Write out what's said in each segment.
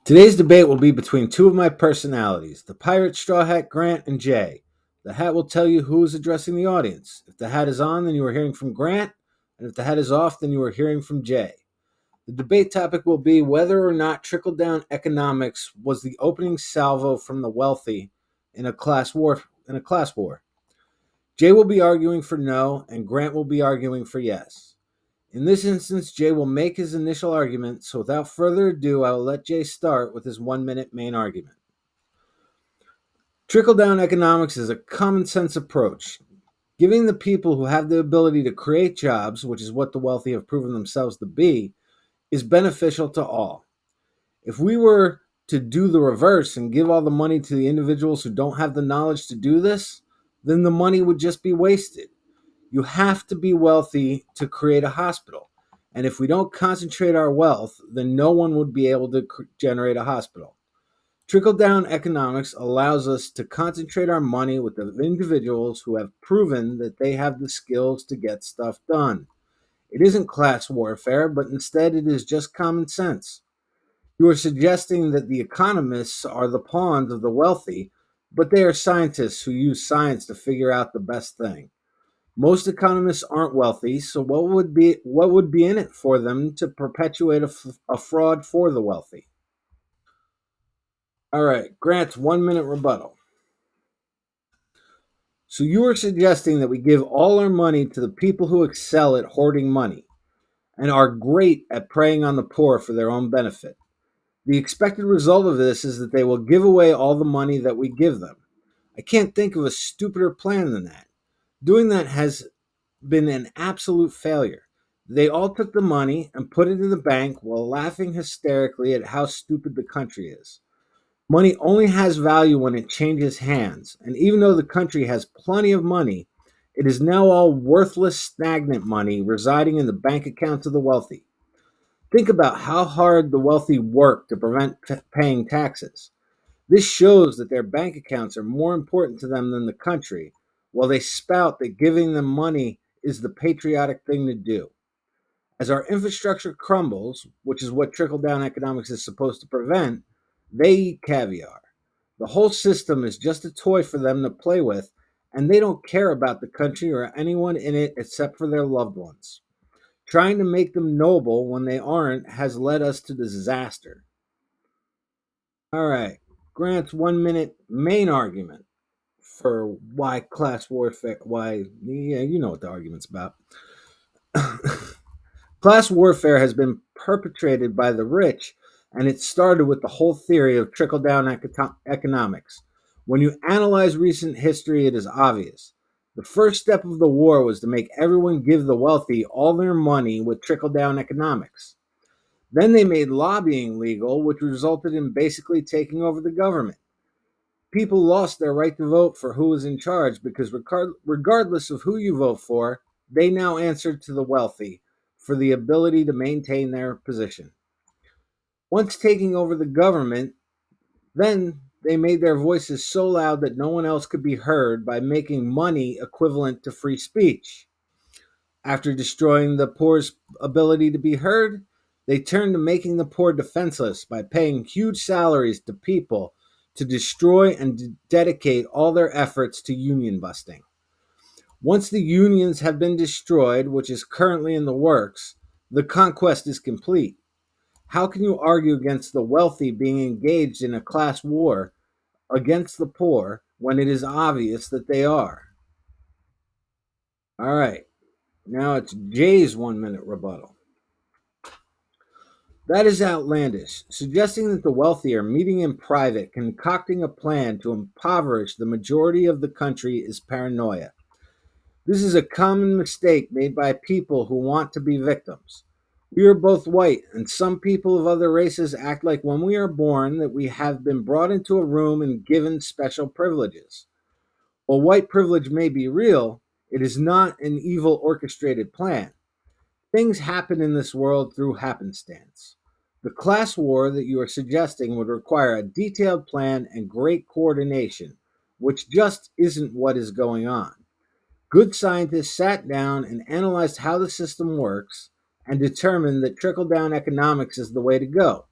Today's debate will be between two of my personalities, the pirate straw hat Grant and Jay. The hat will tell you who is addressing the audience. If the hat is on, then you are hearing from Grant, and if the hat is off, then you are hearing from Jay. The debate topic will be whether or not trickle down economics was the opening salvo from the wealthy in a class war. Jay will be arguing for no, and Grant will be arguing for yes. In this instance, Jay will make his initial argument, so without further ado, I will let Jay start with his 1 minute main argument. Trickle down economics is a common sense approach. Giving the people who have the ability to create jobs, which is what the wealthy have proven themselves to be, is beneficial to all. If we were to do the reverse and give all the money to the individuals who don't have the knowledge to do this, then the money would just be wasted. You have to be wealthy to create a hospital. And if we don't concentrate our wealth, then no one would be able to generate a hospital. Trickle down economics allows us to concentrate our money with the individuals who have proven that they have the skills to get stuff done. It isn't class warfare, but instead it is just common sense. You are suggesting that the economists are the pawns of the wealthy, but they are scientists who use science to figure out the best thing. Most economists aren't wealthy, so what would be in it for them to perpetuate a fraud for the wealthy? All right, Grant's 1 minute rebuttal. So you are suggesting that we give all our money to the people who excel at hoarding money and are great at preying on the poor for their own benefit. The expected result of this is that they will give away all the money that we give them. I can't think of a stupider plan than that. Doing that has been an absolute failure. They all took the money and put it in the bank while laughing hysterically at how stupid the country is. Money only has value when it changes hands, and even though the country has plenty of money, it is now all worthless, stagnant money residing in the bank accounts of the wealthy. Think about how hard the wealthy work to prevent paying taxes. This shows that their bank accounts are more important to them than the country, while they spout that giving them money is the patriotic thing to do. As our infrastructure crumbles, which is what trickle down economics is supposed to prevent, they eat caviar. The whole system is just a toy for them to play with, and they don't care about the country or anyone in it except for their loved ones. Trying to make them noble when they aren't has led us to disaster. All right, Grant's 1 minute main argument for why class warfare, you know what the argument's about. Class warfare has been perpetrated by the rich, and it started with the whole theory of trickle down economics. When you analyze recent history, it is obvious. The first step of the war was to make everyone give the wealthy all their money with trickle down economics. Then they made lobbying legal, which resulted in basically taking over the government. People lost their right to vote for who was in charge because, regardless of who you vote for, they now answered to the wealthy for the ability to maintain their position. Once taking over the government, then they made their voices so loud that no one else could be heard by making money equivalent to free speech. After destroying the poor's ability to be heard, they turned to making the poor defenseless by paying huge salaries to people to destroy and dedicate all their efforts to union busting. Once the unions have been destroyed, which is currently in the works, the conquest is complete. How can you argue against the wealthy being engaged in a class war against the poor when it is obvious that they are? All right, now it's Jay's 1 minute rebuttal. That is outlandish, suggesting that the wealthy are meeting in private, concocting a plan to impoverish the majority of the country is paranoia. This is a common mistake made by people who want to be victims. We are both white, and some people of other races act like when we are born that we have been brought into a room and given special privileges. While white privilege may be real, it is not an evil orchestrated plan. Things happen in this world through happenstance. The class war that you are suggesting would require a detailed plan and great coordination, which just isn't what is going on. Good scientists sat down and analyzed how the system works and determined that trickle down economics is the way to go.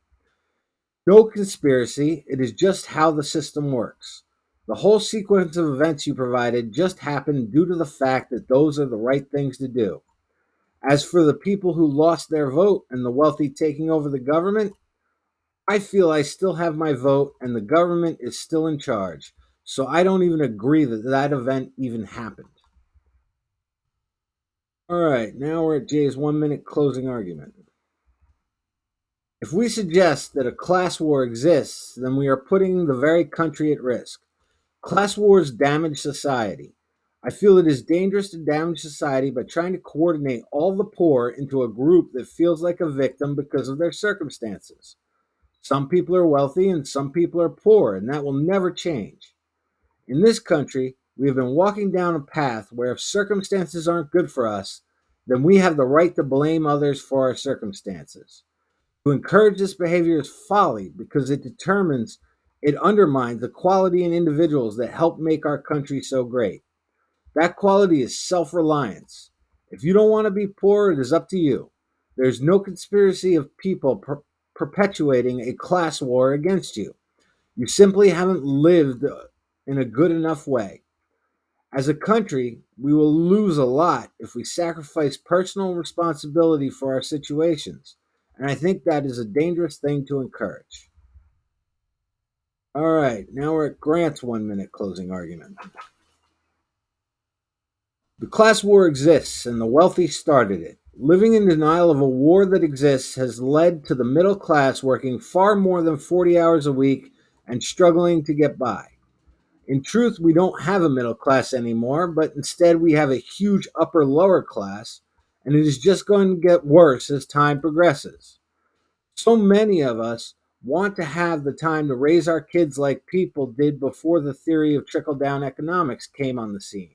No conspiracy, it is just how the system works. The whole sequence of events you provided just happened due to the fact that those are the right things to do. As for the people who lost their vote and the wealthy taking over the government, I feel I still have my vote and the government is still in charge. So I don't even agree that that event even happened. All right, now we're at Jay's 1 minute closing argument. If we suggest that a class war exists, then we are putting the very country at risk. Class wars damage society. I feel it is dangerous to damage society by trying to coordinate all the poor into a group that feels like a victim because of their circumstances. Some people are wealthy and some people are poor, and that will never change. In this country, we have been walking down a path where if circumstances aren't good for us, then we have the right to blame others for our circumstances. To encourage this behavior is folly because it undermines the quality in individuals that help make our country so great. That quality is self reliance. If you don't want to be poor, it is up to you. There's no conspiracy of people perpetuating a class war against you. You simply haven't lived in a good enough way. As a country, we will lose a lot if we sacrifice personal responsibility for our situations, and I think that is a dangerous thing to encourage. All right, now we're at Grant's 1 minute closing argument. The class war exists, and the wealthy started it. Living in denial of a war that exists has led to the middle class working far more than 40 hours a week and struggling to get by. In truth, we don't have a middle class anymore, but instead we have a huge upper lower class, and it is just going to get worse as time progresses. So many of us want to have the time to raise our kids like people did before the theory of trickle down economics came on the scene.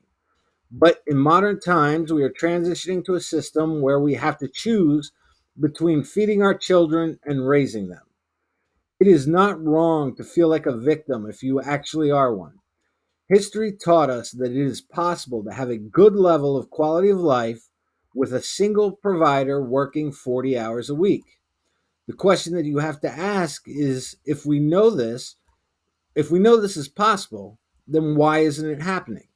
But in modern times, we are transitioning to a system where we have to choose between feeding our children and raising them. It is not wrong to feel like a victim if you actually are one. History taught us that it is possible to have a good level of quality of life with a single provider working 40 hours a week. The question that you have to ask is if we know this is possible, then why isn't it happening?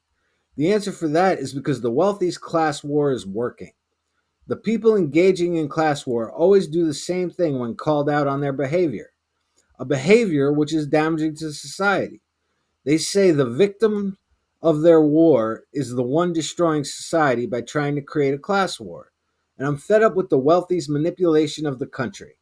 The answer for that is because the wealthy's class war is working. The people engaging in class war always do the same thing when called out on their behavior, a behavior which is damaging to society. They say the victim of their war is the one destroying society by trying to create a class war. And I'm fed up with the wealthy's manipulation of the country.